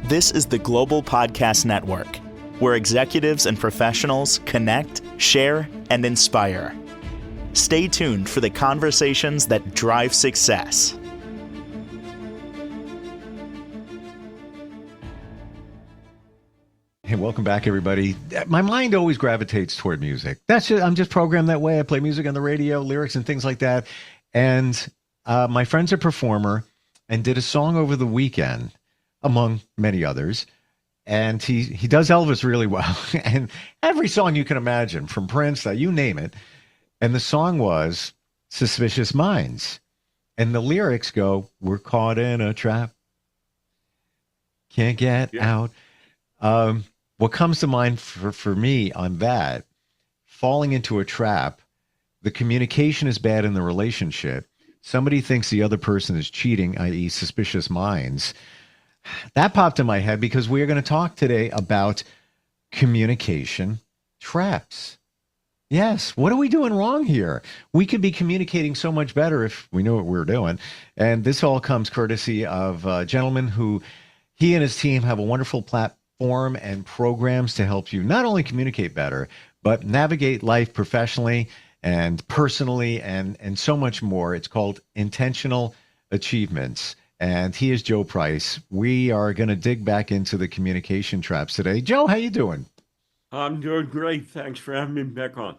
This is the Global Podcast Network, where executives and professionals connect, share, and inspire. Stay tuned for the conversations that drive success. Hey, welcome back, everybody. My mind always gravitates toward music. I'm just programmed that way. I play music on the radio, lyrics and things like that. And my friend's a performer and did a song over the weekend, among many others. And he does Elvis really well. And every song you can imagine, from Prince, you name it. And the song was Suspicious Minds. And the lyrics go, "We're caught in a trap. Can't get out." What comes to mind for me on that, falling into a trap, the communication is bad in the relationship. Somebody thinks the other person is cheating, i.e. suspicious minds. That popped in my head because we are going to talk today about communication traps. Yes. What are we doing wrong here? We could be communicating so much better if we knew what we were doing. And this all comes courtesy of a gentleman who he and his team have a wonderful platform and programs to help you not only communicate better, but navigate life professionally and personally and so much more. It's called Intentional Achievements. And he is Joe Price. We are going to dig back into the communication traps today. Joe, how you doing? I'm doing great. Thanks for having me back on.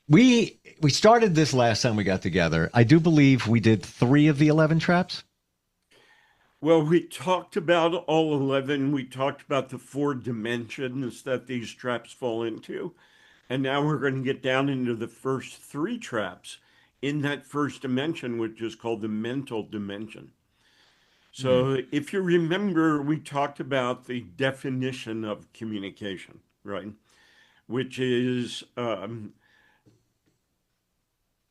We started this last time we got together. I do believe we did 3 of the 11 traps. Well, we talked about all 11. We talked about the 4 dimensions that these traps fall into. And now we're going to get down into the first 3 traps in that first dimension, which is called the mental dimension. So if you remember, we talked about the definition of communication, right? Which is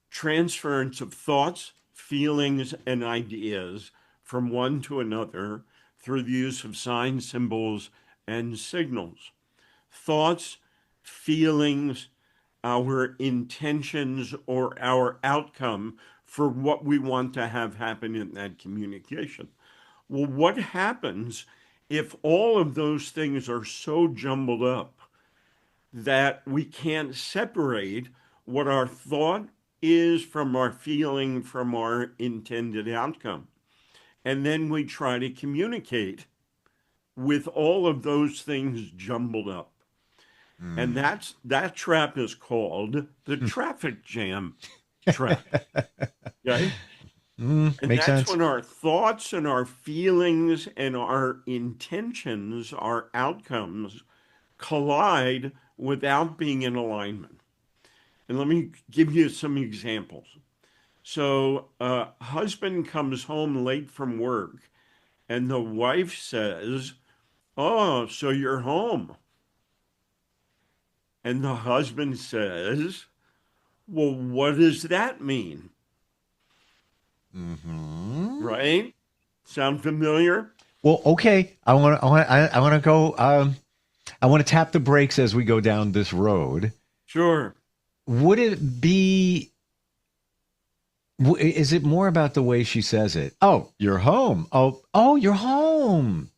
transference of thoughts, feelings, and ideas from one to another through the use of signs, symbols, and signals. Thoughts, feelings, our intentions, or our outcome for what we want to have happen in that communication. Well, what happens if all of those things are so jumbled up that we can't separate what our thought is from our feeling, from our intended outcome? And then we try to communicate with all of those things jumbled up. And that trap is called the traffic jam trap. Okay? And Makes that's sense. when our thoughts and our feelings and our intentions, our outcomes collide without being in alignment. And let me give you some examples. So a husband comes home late from work and the wife says, "Oh, so you're home." And the husband says, "Well, what does that mean?" Right? Sound familiar? Well, okay. I want to go. I want to tap the brakes as we go down this road. Sure. Would it be? Is it more about the way she says it? Oh, you're home. Oh, you're home.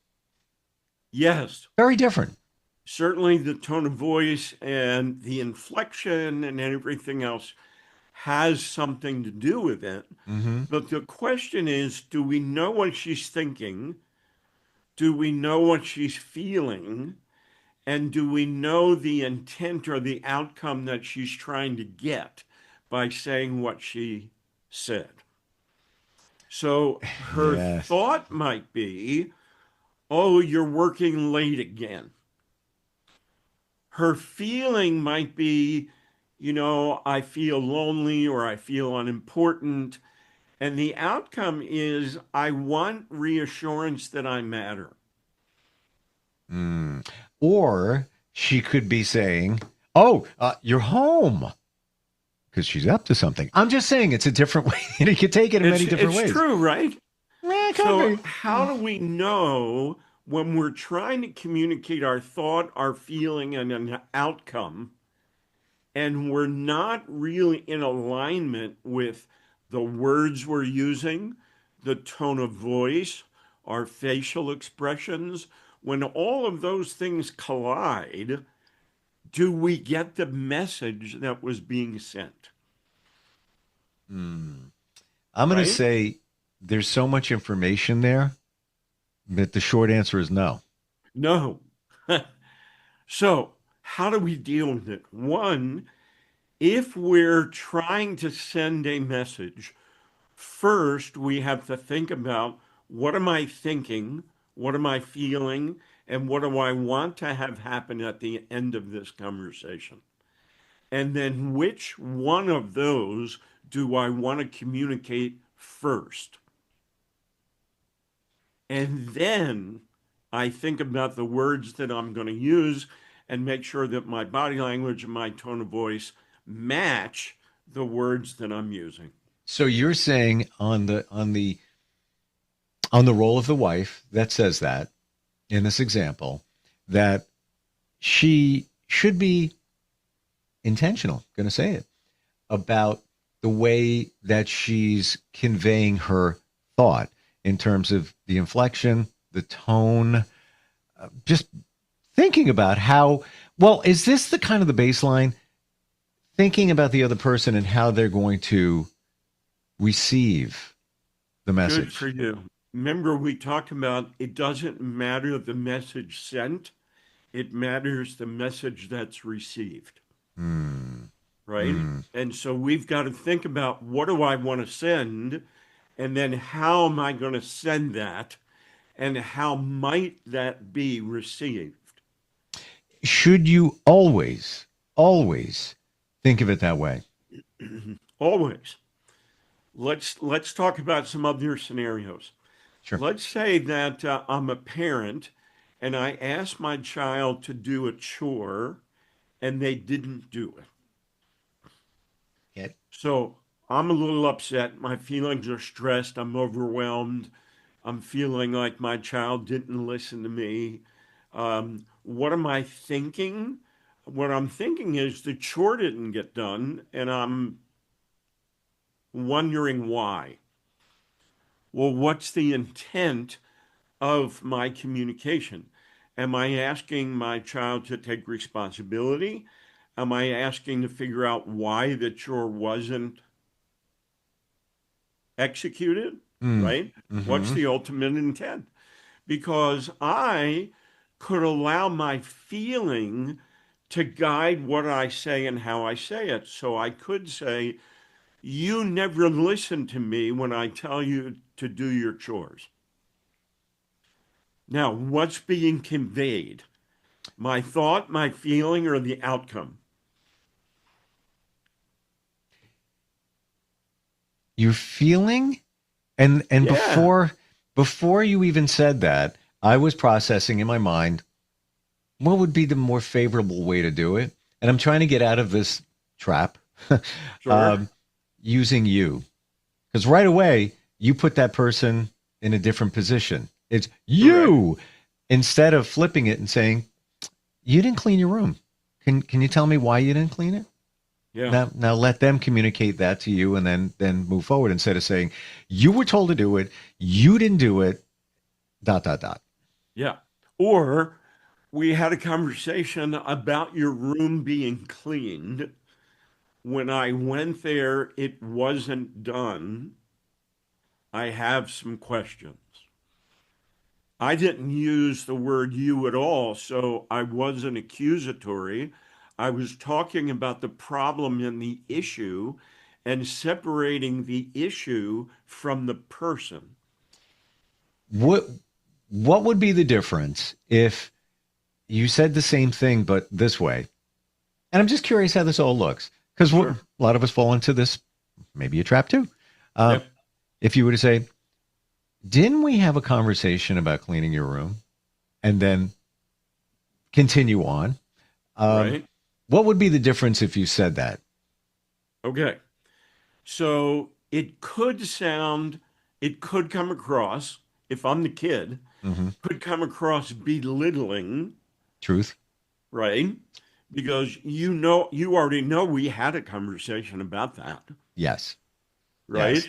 Yes. Very different. Certainly the tone of voice and the inflection and everything else has something to do with it. But the question is, do we know what she's thinking? Do we know what she's feeling? And do we know the intent or the outcome that she's trying to get by saying what she said? So her thought might be, "Oh, you're working late again." Her feeling might be, "I feel lonely," or "I feel unimportant." And the outcome is, "I want reassurance that I matter." Or she could be saying, "Oh, you're home," because she's up to something. I'm just saying it's a different way. You could take it in many different ways. It's true, right? Yeah, So how do we know when we're trying to communicate our thought, our feeling, and an outcome, and we're not really in alignment with the words we're using, the tone of voice, our facial expressions, when all of those things collide, do we get the message that was being sent? I'm going to Right? say there's so much information there that the short answer is no. No. So, how do we deal with it? One, if we're trying to send a message, first we have to think about what am I thinking, what am I feeling, and what do I want to have happen at the end of this conversation? And then which one of those do I want to communicate first? And then I think about the words that I'm going to use and make sure that my body language and my tone of voice match the words that I'm using. So you're saying on the role of the wife that says that in this example that she should be intentional, going to say it, about the way that she's conveying her thought in terms of the inflection, the tone, just thinking about how, well, is this the kind of the baseline? Thinking about the other person and how they're going to receive the Good message. for you. Remember, we talked about it doesn't matter the message sent, it matters the message that's received, right? And so we've got to think about what do I want to send, and then how am I going to send that, and how might that be received? Should you always think of it that way? Always. Let's talk about some other scenarios. Sure. Let's say that I'm a parent and I ask my child to do a chore and they didn't do it. Okay. So I'm a little upset. My feelings are stressed. I'm overwhelmed. I'm feeling like my child didn't listen to me. What am I thinking? What I'm thinking is the chore didn't get done, and I'm wondering why. Well, what's the intent of my communication? Am I asking my child to take responsibility? Am I asking to figure out why the chore wasn't executed? Right? What's the ultimate intent? Because I could allow my feeling to guide what I say and how I say it. So I could say, you never listen to me when I tell you to do your chores. Now, what's being conveyed? My thought, my feeling, or the outcome? You're feeling, and Yeah. before you even said that, I was processing in my mind what would be the more favorable way to do it, and I'm trying to get out of this trap Sure. using you, because right away you put that person in a different position. It's Correct. you instead of flipping it and saying you didn't clean your room. Can you tell me why you didn't clean it? Yeah. Now let them communicate that to you, and then move forward instead of saying you were told to do it, you didn't do it. ... Yeah. Or we had a conversation about your room being cleaned. When I went there, it wasn't done. I have some questions. I didn't use the word you at all, so I wasn't accusatory. I was talking about the problem and the issue and separating the issue from the person. What would be the difference if you said the same thing but this way? And I'm just curious how this all looks, because Sure. a lot of us fall into this, maybe a trap too. Yep. If you were to say, didn't we have a conversation about cleaning your room, and then continue on? Right. What would be the difference if you said that? Okay. So it could come across, if I'm the kid, could come across belittling, Truth. right? Because you already know we had a conversation about that, Yes. right? Yes.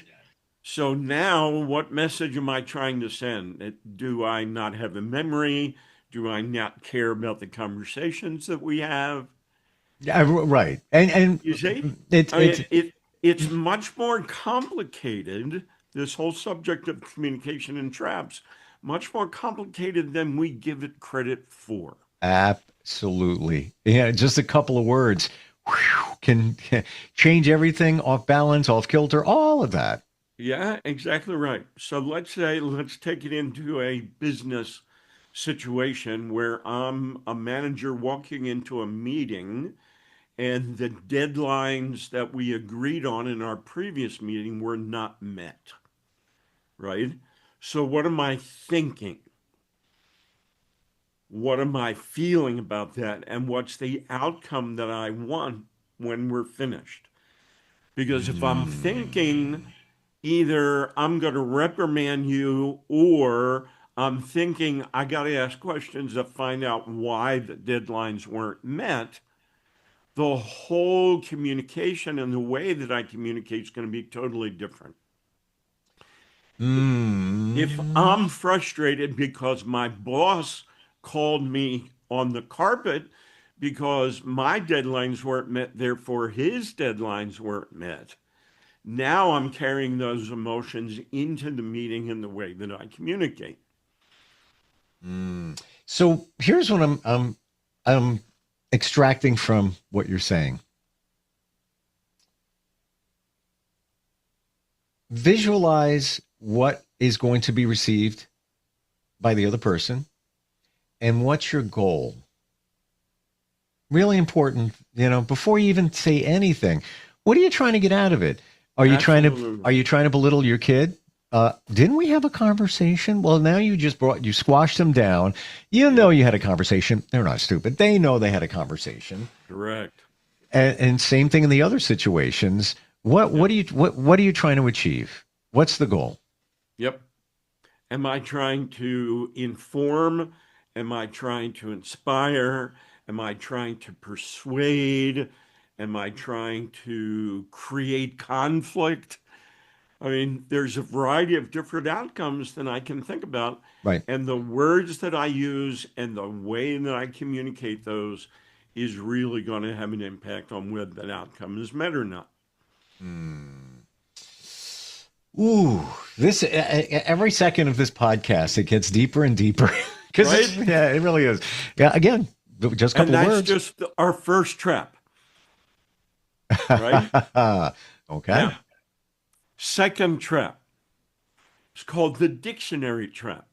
So now, what message am I trying to send? Do I not have a memory? Do I not care about the conversations that we have? Yeah, right. And You see, it's I it's mean, it's much more complicated. This whole subject of communication and traps, much more complicated than we give it credit for. absolutely, yeah. Just a couple of words can change everything, off balance, off kilter, all of that. Yeah, exactly right. So let's take it into a business situation where I'm a manager walking into a meeting and the deadlines that we agreed on in our previous meeting were not met, right? So what am I thinking? What am I feeling about that? And what's the outcome that I want when we're finished? Because if I'm thinking either I'm going to reprimand you or I'm thinking I got to ask questions to find out why the deadlines weren't met, the whole communication and the way that I communicate is going to be totally different. If Mm. I'm frustrated because my boss called me on the carpet because my deadlines weren't met, therefore his deadlines weren't met, now I'm carrying those emotions into the meeting in the way that I communicate. So here's what I'm extracting from what you're saying. Visualize what is going to be received by the other person and what's your goal. Really important, before you even say anything. What are you trying to get out of it? Are Absolutely. you trying to belittle your kid? Didn't we have a conversation? Well, now you squashed them down. You know Yep. you had a conversation. They're not stupid. They know they had a conversation. Correct. And same thing in the other situations. What Yep. what are you what are you trying to achieve? What's the goal? Yep. Am I trying to inform? Am I trying to inspire? Am I trying to persuade? Am I trying to create conflict? I mean, there's a variety of different outcomes that I can think about. Right. And the words that I use and the way that I communicate those is really going to have an impact on whether that outcome is met or not. Ooh, this every second of this podcast, it gets deeper and deeper because Right? yeah, it really is. Yeah, again, just a And couple of that's words. just our first trap, right? Okay. Now, second trap is called the dictionary trap.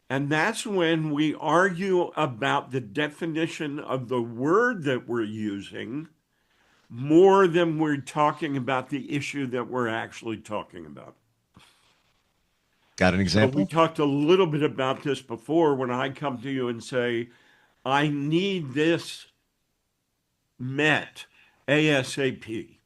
And that's when we argue about the definition of the word that we're using more than we're talking about the issue that we're actually talking about. Got an So we example? talked a little bit about this before when I come to you and say, I need this met ASAP.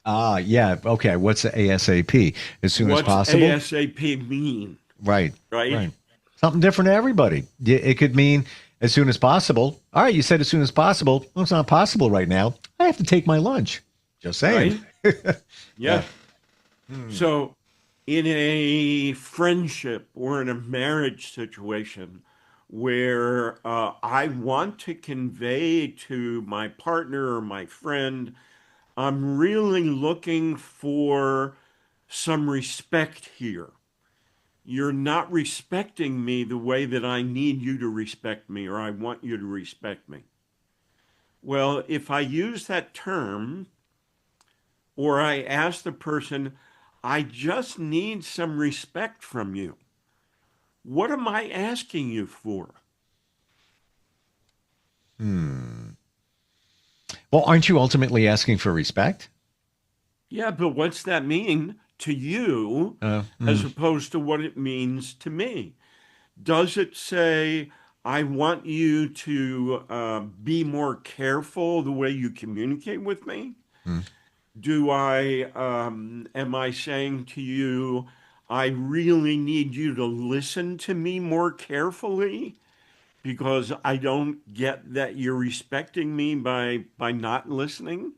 Yeah. Okay. What's the ASAP? As soon as What's possible? ASAP mean? Right. Right? Right. Something different to everybody. It could mean as soon as possible. All right. You said as soon as possible. Well, it's not possible right now. I have to take my lunch. Just saying. Right? Yeah. Yeah. So in a friendship or in a marriage situation where I want to convey to my partner or my friend, I'm really looking for some respect here. You're not respecting me the way that I need you to respect me or I want you to respect me. Well, if I use that term or I ask the person, I just need some respect from you. What am I asking you for? Well, aren't you ultimately asking for respect? Yeah, but what's that mean to you as Mm. opposed to what it means to me? Does it say, I want you to be more careful the way you communicate with me? Mm. Am I saying to you, I really need you to listen to me more carefully because I don't get that you're respecting me by not listening?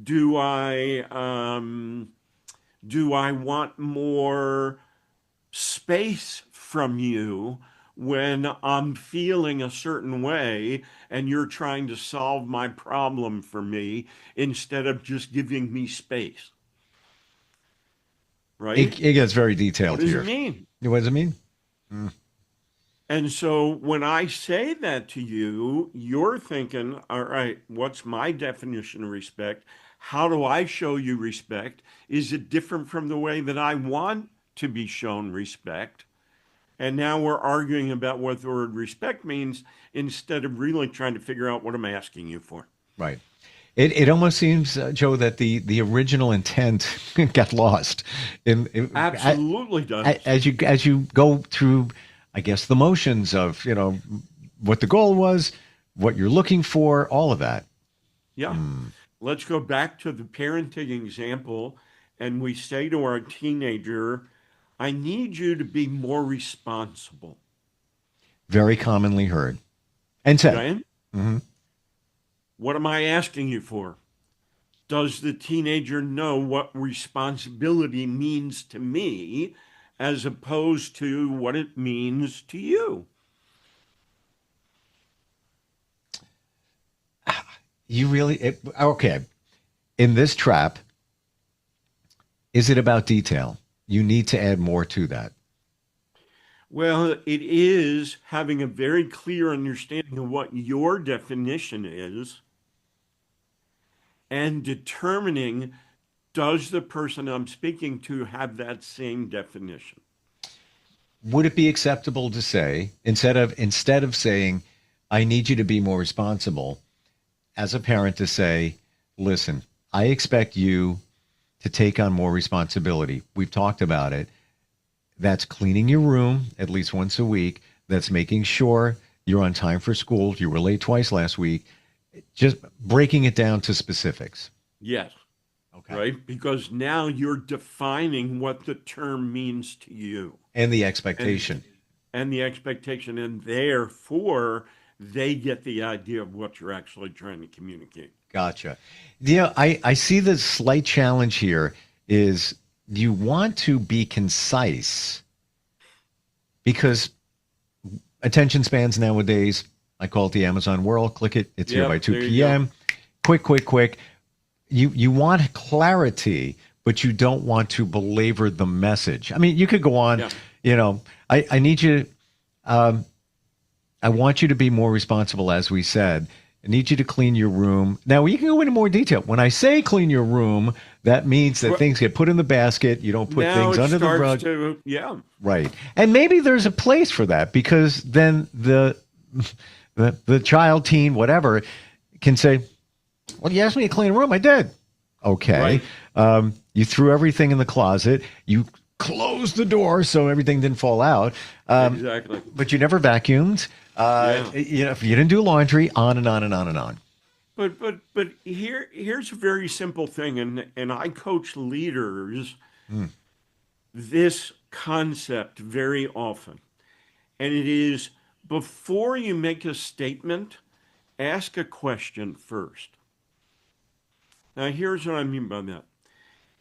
Do I want more space from you when I'm feeling a certain way and you're trying to solve my problem for me instead of just giving me space? Right? It gets very What detailed does it here. mean? What does it mean? Mm. And so when I say that to you, you're thinking, all right, what's my definition of respect? How do I show you respect? Is it different from the way that I want to be shown respect? And now we're arguing about what the word respect means instead of really trying to figure out what I'm asking you for. Right. It almost seems, Joe, that the original intent got lost Absolutely does. as you go through, I guess, the motions of what the goal was, what you're looking for, all of that. Yeah. Let's go back to the parenting example, and we say to our teenager, I need you to be more responsible. Very commonly heard and said. Okay? Hmm. What am I asking you for? Does the teenager know what responsibility means to me as opposed to what it means to you? You really okay? In this trap, is it about detail? You need to add more to that. Well, it is having a very clear understanding of what your definition is and determining, does the person I'm speaking to have that same definition? Would it be acceptable to say, instead of saying, I need you to be more responsible, as a parent to say, listen, I expect you to take on more responsibility. We've talked about it. That's cleaning your room at least once a week. That's making sure you're on time for school. You were late twice last week. Just breaking it down to specifics. Yes. Okay. Right? Because now you're defining what the term means to you. And the expectation. And the expectation. And therefore, they get the idea of what you're actually trying to communicate. Gotcha. I see the slight challenge here is you want to be concise because attention spans nowadays, I call it the Amazon world. Click it. It's here by 2 p.m. Quick. You want clarity, but you don't want to belabor the message. I mean, you could go on, I need you, I want you to be more responsible, as we said. I need you to clean your room. Now, you can go into more detail. When I say clean your room, that means that things get put in the basket. You don't put things under the rug. Right. And maybe there's a place for that because then the child, teen, whatever, can say, well, you asked me to clean a room. I did. Okay. Right. You threw everything in the closet. You closed the door so everything didn't fall out. Exactly. But you never vacuumed. If you didn't do laundry, on and on and on and on. But here's a very simple thing, and I coach leaders this concept very often. And it is, before you make a statement, ask a question first. Now, here's what I mean by that.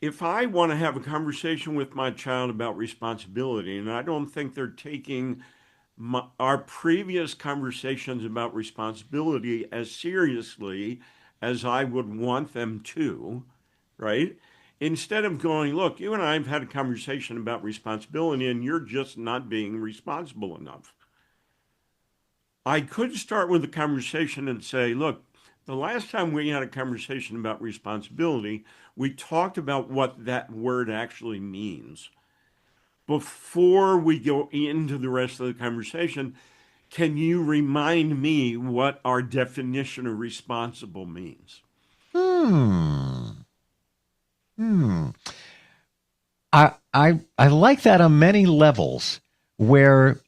If I want to have a conversation with my child about responsibility, and I don't think they're taking our previous conversations about responsibility as seriously as I would want them to, right? Instead of going, look, you and I have had a conversation about responsibility and you're just not being responsible enough. I could start with a conversation and say, look, the last time we had a conversation about responsibility, we talked about what that word actually means. Before we go into the rest of the conversation, can you remind me what our definition of responsible means? I like that on many levels where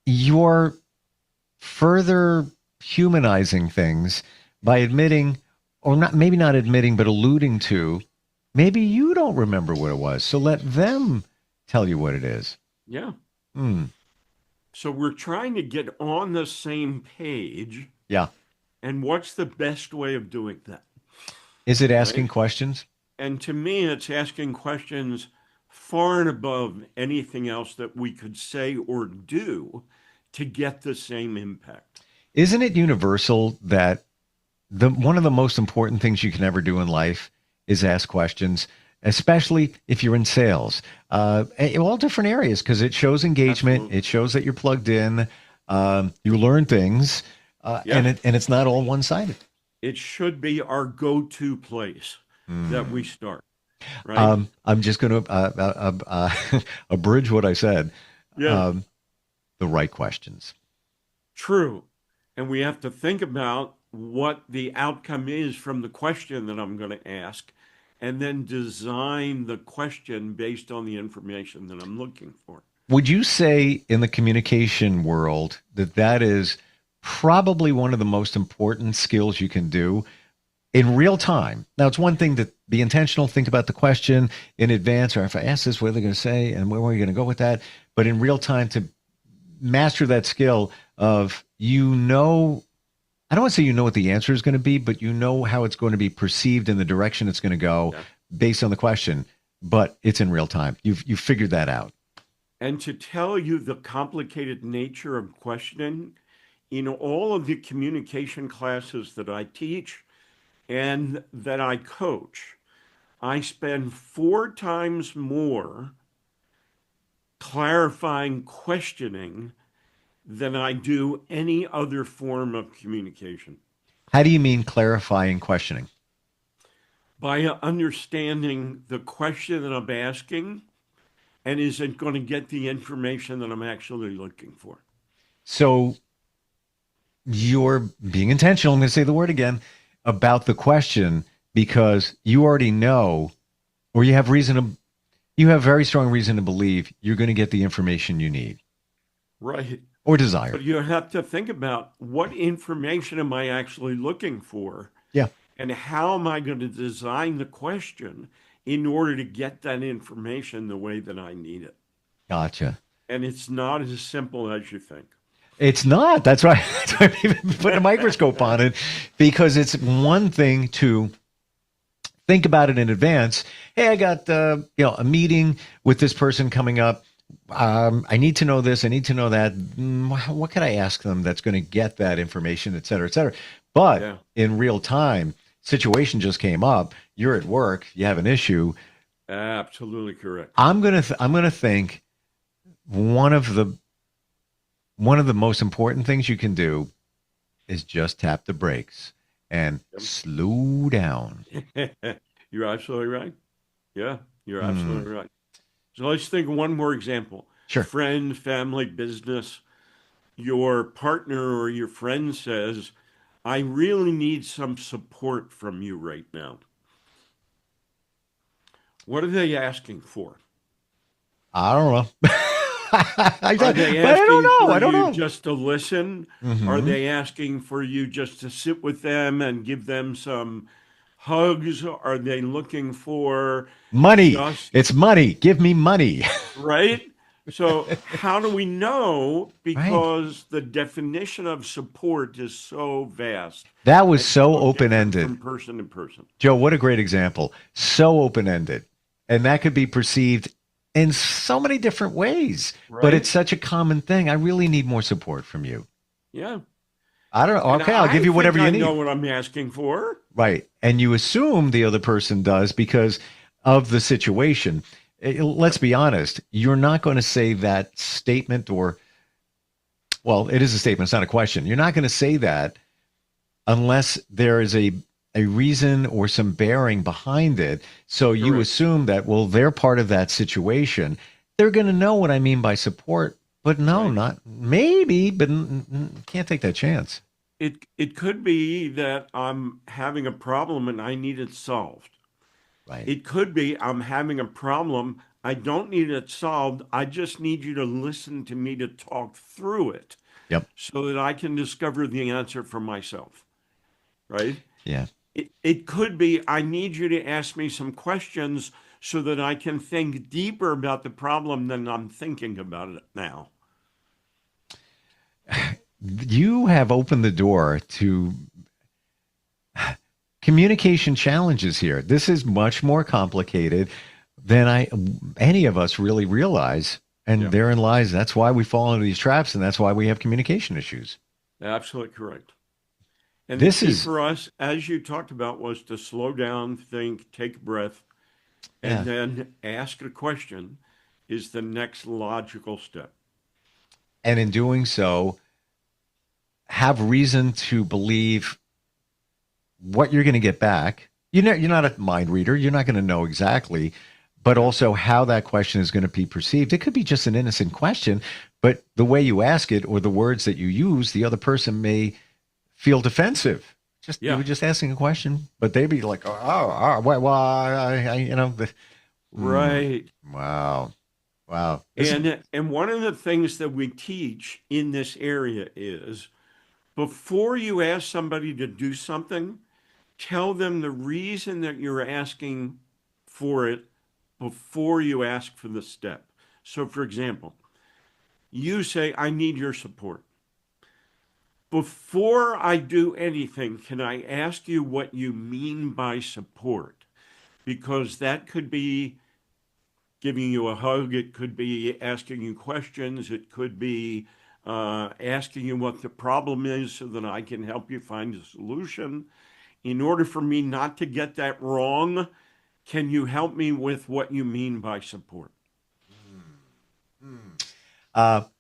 you're further humanizing things by admitting, or not, maybe not admitting, but alluding to, maybe you don't remember what it was. So let them tell you what it is. Yeah. So we're trying to get on the same page. Yeah. And what's the best way of doing that? Is it asking right? questions? And to me, it's asking questions far and above anything else that we could say or do to get the same impact. Isn't it universal that the one of the most important things you can ever do in life is ask questions, especially if you're in sales, in all different areas, because it shows engagement, Absolutely. it shows that you're plugged in, you learn things, Yeah. and it's not all one sided. It should be our go-to place that we start, right? I'm just going to abridge what I said. Yeah, The right questions. true. And we have to think about what the outcome is from the question that I'm going to ask, and then design the question based on the information that I'm looking for. Would you say in the communication world that that is probably one of the most important skills you can do in real time? Now, it's one thing to be intentional, think about the question in advance, or if I ask this, what are they going to say, and where are we going to go with that? But in real time, to master that skill of, I don't want to say you know what the answer is going to be, but you know how it's going to be perceived in the direction it's going to go Yeah. based on the question, but it's in real time. You've figured that out. And to tell you the complicated nature of questioning, in all of the communication classes that I teach and that I coach, I spend 4 times more clarifying questioning than I do any other form of communication. How do you mean clarifying questioning? By understanding the question that I'm asking, and is it going to get the information that I'm actually looking for? So you're being intentional. I'm going to say the word again about the question because you already know, or you have very strong reason to believe you're going to get the information you need Right. or desire. But you have to think about what information am I actually looking for, Yeah. and how am I going to design the question in order to get that information the way that I need it. Gotcha. And it's not as simple as you think. It's not. That's right. That's why I even put a microscope on it because it's one thing to think about it in advance. Hey, I got a meeting with this person coming up. I need to know this. I need to know that. What can I ask them that's going to get that information, et cetera, et cetera. But Yeah, in real time, situation just came up. You're at work. You have an issue. absolutely correct. I'm gonna think one of the most important things you can do is just tap the brakes and slow down. You're absolutely right. Yeah, you're Hmm. absolutely right. So let's think of one more example. Sure. Friend, family, business. Your partner or your friend says, I really need some support from you right now. What are they asking for? I don't know. Are they But I don't asking know. for I don't you know. just to listen? Are Hmm. they asking for you just to sit with them and give them some hugs? Are they looking for Money. just, It's money. Give me money. right? So, how do we know? Right. Because the definition of support is so vast That was and so so open different ended. from person to person. Joe, what a great example. So open ended. And that could be perceived in so many different ways. But it's Right? such a common thing. I really need more support from you. Yeah. I don't know. And Okay, I'll give I you think whatever you I know need. what I'm asking for. Right. And you assume the other person does because of the situation. Let's be honest. You're not going to say that statement well, it is a statement. It's not a question. You're not going to say that unless there is a reason or some bearing behind it. So you Correct. assume that, well, they're part of that situation. They're going to know what I mean by support. But no, Right. not maybe, but can't take that chance. It could be that I'm having a problem and I need it solved. Right. It could be I'm having a problem. I don't need it solved. I just need you to listen to me to talk through it Yep. so that I can discover the answer for myself. Right? Yeah. It could be I need you to ask me some questions so that I can think deeper about the problem than I'm thinking about it now. You have opened the door to communication challenges here. This is much more complicated than any of us really realize. And therein lies, that's why we fall into these traps, and that's why we have communication issues. Absolutely correct. And this the key is for us, as you talked about, was to slow down, think, take a breath, and then ask a question is the next logical step. And in doing so, have reason to believe what you're going to get back. You're not a mind reader. You're not going to know exactly, but also how that question is going to be perceived. It could be just an innocent question, but the way you ask it or the words that you use, the other person may feel defensive. You were just asking a question, but they'd be like, Right. Wow. And one of the things that we teach in this area is before you ask somebody to do something, tell them the reason that you're asking for it before you ask for the step. So, for example, you say, I need your support. Before I do anything, can I ask you what you mean by support? Because that could be giving you a hug. It could be asking you questions. It could be asking you what the problem is so that I can help you find a solution. In order for me not to get that wrong, can you help me with what you mean by support?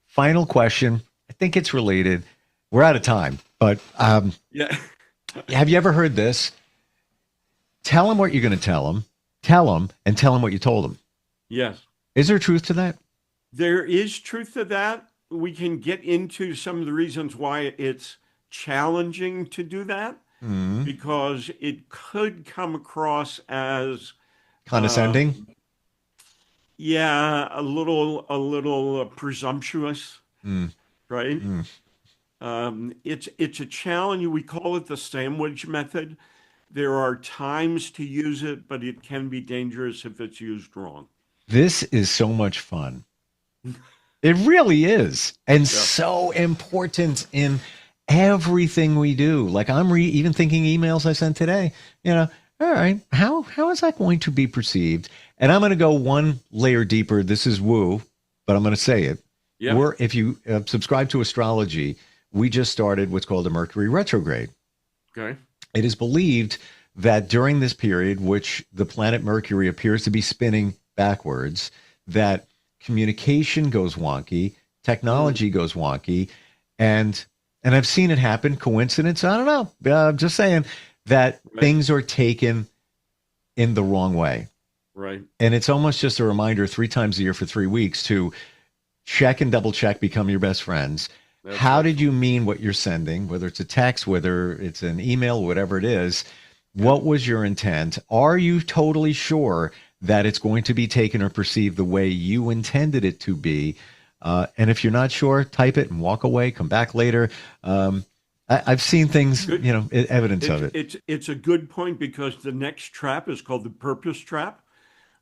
Final question. I think it's related. We're out of time, but have you ever heard this? Tell them what you're going to tell them, and tell them what you told them. Yes. Is there truth to that? There is truth to that. We can get into some of the reasons why it's challenging to do that, because it could come across as condescending. A little presumptuous, right? It's a challenge. We call it the sandwich method. There are times to use it, but it can be dangerous if it's used wrong. This is so much fun. It really is. And so important in everything we do. Like I'm even thinking emails I sent today, all right, how is that going to be perceived? And I'm going to go one layer deeper. This is woo, but I'm going to say it. Yeah. If you subscribe to astrology, we just started what's called a Mercury retrograde. Okay. It is believed that during this period, which the planet Mercury appears to be spinning backwards, that communication goes wonky, technology goes wonky, and I've seen it happen. Coincidence? I don't know. I'm just saying that things are taken in the wrong way. Right. And it's almost just a reminder 3 times a year for 3 weeks to check and double check, become your best friends. How did you mean what you're sending, whether it's a text, whether it's an email, whatever it is? What was your intent? Are you totally sure that it's going to be taken or perceived the way you intended it to be? And if you're not sure, type it and walk away, come back later. I've seen things, evidence of it. It's a good point, because the next trap is called the purpose trap,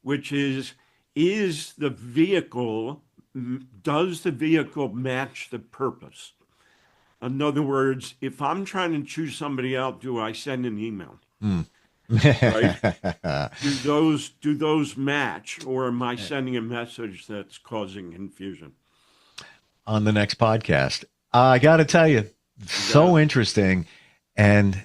which is the vehicle, does the vehicle match the purpose? In other words, if I'm trying to choose somebody out, do I send an email? Right? Do those match, or am I sending a message that's causing confusion? On the next podcast, I got to tell you, so interesting and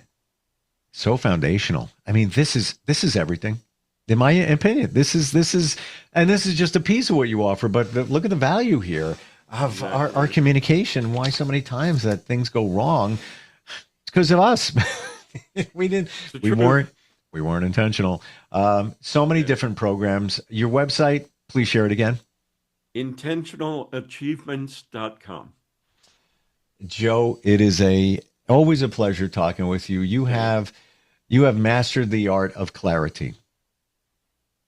so foundational. I mean, this is everything. In my opinion, this is just a piece of what you offer, but look at the value here of our communication. Why so many times that things go wrong? It's because of us. we weren't intentional. So many different programs. Your website, please share it again. intentionalachievements.com. Joe, it is always a pleasure talking with you. You have mastered the art of clarity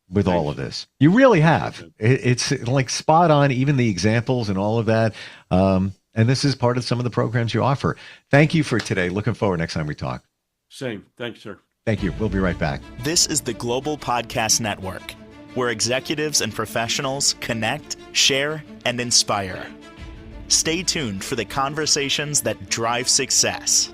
with all of this. You really have. It's like spot on, even the examples and all of that. And this is part of some of the programs you offer. Thank you for today. Looking forward next time we talk. Same. Thanks, sir. Thank you. We'll be right back. This is the Global Podcast Network, where executives and professionals connect, share, and inspire. Stay tuned for the conversations that drive success.